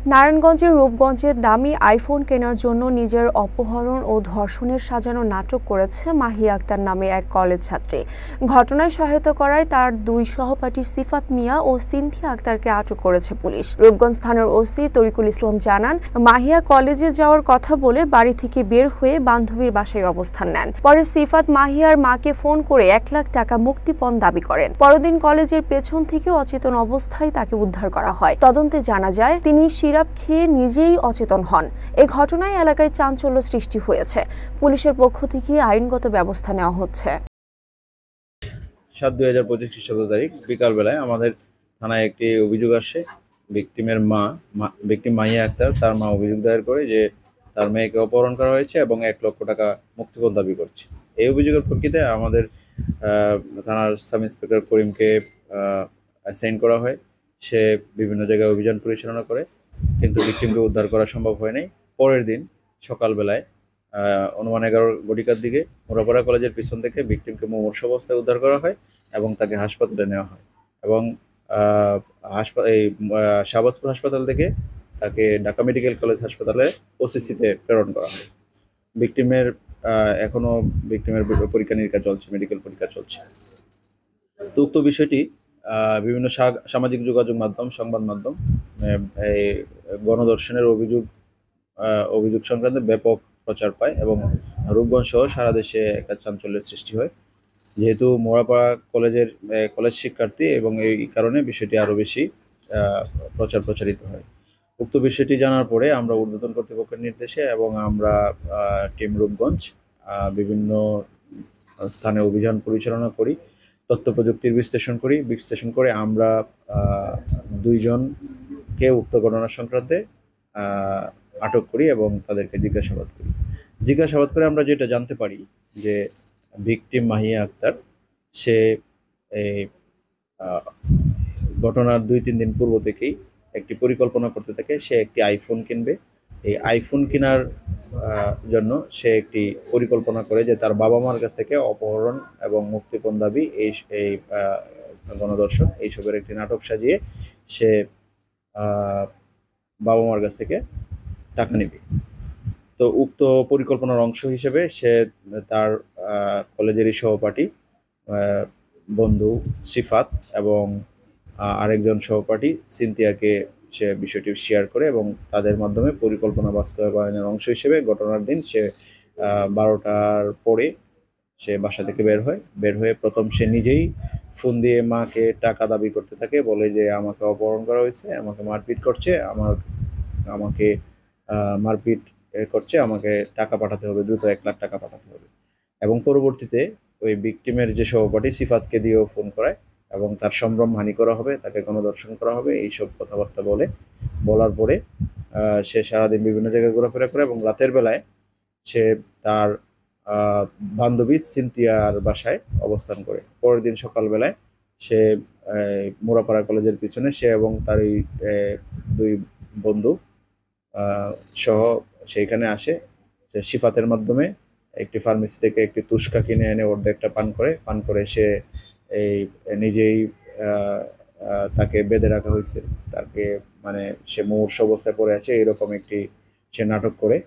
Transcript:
নারায়ণগঞ্জের রূপগঞ্জে দামি আইফোন কেনার জন্য নিজের অপহরণ ও ধর্ষণের সাজানো নাটক করেছে মাহি আক্তার নামে এক কলেজ ছাত্রী। ঘটনায় সহায়তা করায় তার দুই সহপাঠী সিফাত মিয়া ও সিনথিয়া আক্তারকে আটক করেছে পুলিশ। রূপগঞ্জ থানার ওসি তরিকুল ইসলাম জানান, মাহিয়া কলেজে যাওয়ার কথা বলে বাড়ি থেকে বের হয়ে বান্ধবীর বাসায় অবস্থান নেন। পরে সিফাত মাহিয়ার মাকে ফোন করে 1 লাখ টাকা মুক্তিপণ দাবি করেন। পরদিন কলেজের পেছন থেকে অচেতন অবস্থায় তাকে উদ্ধার করা হয়। তদন্তে জানা যায় তিনি সিরাপ খেয়ে নিজেই অচেতন হন। এ ঘটনায় এলাকায় চাঞ্চল্য সৃষ্টি হয়েছে। পুলিশের পক্ষ থেকে আইনগত ব্যবস্থা নেওয়া হচ্ছে। 7/2025 খ্রিস্টাব্দ তারিখ বিকালবেলায় আমাদের থানায় একটি অভিযোগ আসে। ভিকটিমের ভিকটিম মাহিয়া আক্তার, তার মা অভিযোগ দায়ের করে যে তার মেয়েকে অপহরণ করা হয়েছে এবং 1 লক্ষ টাকা মুক্তিপণ দাবি করছে। এই অভিযোগের প্রেক্ষিতে আমাদের থানার সাব ইন্সপেক্টর করিমকে অ্যাসাইন করা হয়। সে বিভিন্ন জায়গায় অভিযান পরিচালনা করে, কিন্তু ভিকটিমকে উদ্ধার করা সম্ভব হয় নাই। পরের দিন সকালবেলায় অনুমান 11 ঘটিকার দিকে মোরাপাড়া কলেজের পিছন থেকে ভিকটিমকে মুমূর্ষ অবস্থায় উদ্ধার করা হয় এবং তাকে হাসপাতালে নেওয়া হয় এবং শাহবাজপুর হাসপাতাল থেকে তাকে ঢাকা মেডিকেল কলেজ হাসপাতালে ওসিসিতে প্রেরণ করা হয়। ভিকটিমের এখনো পরীক্ষা নিরীক্ষা চলছে, মেডিকেল পরীক্ষা চলছে। তো উক্ত বিষয়টি বিভিন্ন সামাজিক যোগাযোগ মাধ্যম, সংবাদ মাধ্যম এই গণধর্ষণের অভিযোগ সংক্রান্তে ব্যাপক প্রচার পায় এবং রূপগঞ্জ সহ সারা দেশে একটা চাঞ্চল্যের সৃষ্টি হয়। যেহেতু মোরাপাড়া কলেজ শিক্ষার্থী এবং এই কারণে বিষয়টি আরও বেশি প্রচারিত হয়। উক্ত বিষয়টি জানার পরে আমরা ঊর্ধ্বতন কর্তৃপক্ষের নির্দেশে এবং আমরা টিম রূপগঞ্জ বিভিন্ন স্থানে অভিযান পরিচালনা করি, তথ্য প্রযুক্তির বিশ্লেষণ করে আমরা 2 জনকে উক্ত ঘটনা সংক্রান্তে আটক করি এবং তাদেরকে জিজ্ঞাসাবাদ করে আমরা যেটা জানতে পারি যে ভিকটিম মাহিয়া আক্তার সে এই ঘটনার 2-3 দিন পূর্ব থেকেই একটি পরিকল্পনা করতে থাকে। সে একটি আইফোন কিনবে। এই আইফোন কেনার জন্য সে একটি পরিকল্পনা করে যে তার বাবা মার কাছ থেকে অপহরণ এবং মুক্তিপণ দাবি, এই গণধর্ষণ এইসবের একটি নাটক সাজিয়ে সে বাবা মার কাছ থেকে টাকা নেবে। তো উক্ত পরিকল্পনার অংশ হিসেবে সে তার কলেজেরই সহপাঠী বন্ধু সিফাত এবং আরেকজন সহপাঠী সিনথিয়াকে সে বিষয়টি শেয়ার করে এবং তাদের মাধ্যমে পরিকল্পনা বাস্তবায়নের অংশ হিসেবে ঘটনার দিন সে 12টার পরে সে বাসা থেকে বের হয়ে প্রথম সে নিজেই ফোন দিয়ে মাকে টাকা দাবি করতে থাকে, বলে যে আমাকে অপহরণ করা হয়েছে, আমাকে মারপিট করছে, আমাকে টাকা পাঠাতে হবে, দ্রুত 1 লাখ টাকা পাঠাতে হবে। এবং পরবর্তীতে ওই ভিকটিমের যে সহপাঠী সিফাতকে দিয়েও ফোন করায় এবং তার সম্ভ্রমহানি করা হবে, তাকে গণধর্ষণ করা হবে, এইসব কথাবার্তা বলার পরে সে সারাদিন বিভিন্ন জায়গায় ঘোরাফেরা করে এবং রাতের বেলায় সে তার বান্ধবী সিনথিয়ার বাসায় অবস্থান করে। পরের দিন সকালবেলায় সে মোরাপাড়া কলেজের পিছনে সে এবং তার এই 2 বন্ধু সহ সেইখানে আসে। সে সিফাতের মাধ্যমে একটি ফার্মেসি থেকে একটি তুস্কা কিনে এনে অর্ধেকটা পান করে সে নিজেই তাকে বেঁধে রাখা হয়েছে, তাকে সে মুমূর্ষ অবস্থায় পড়ে আছে, এরকম একটি সে নাটক করে।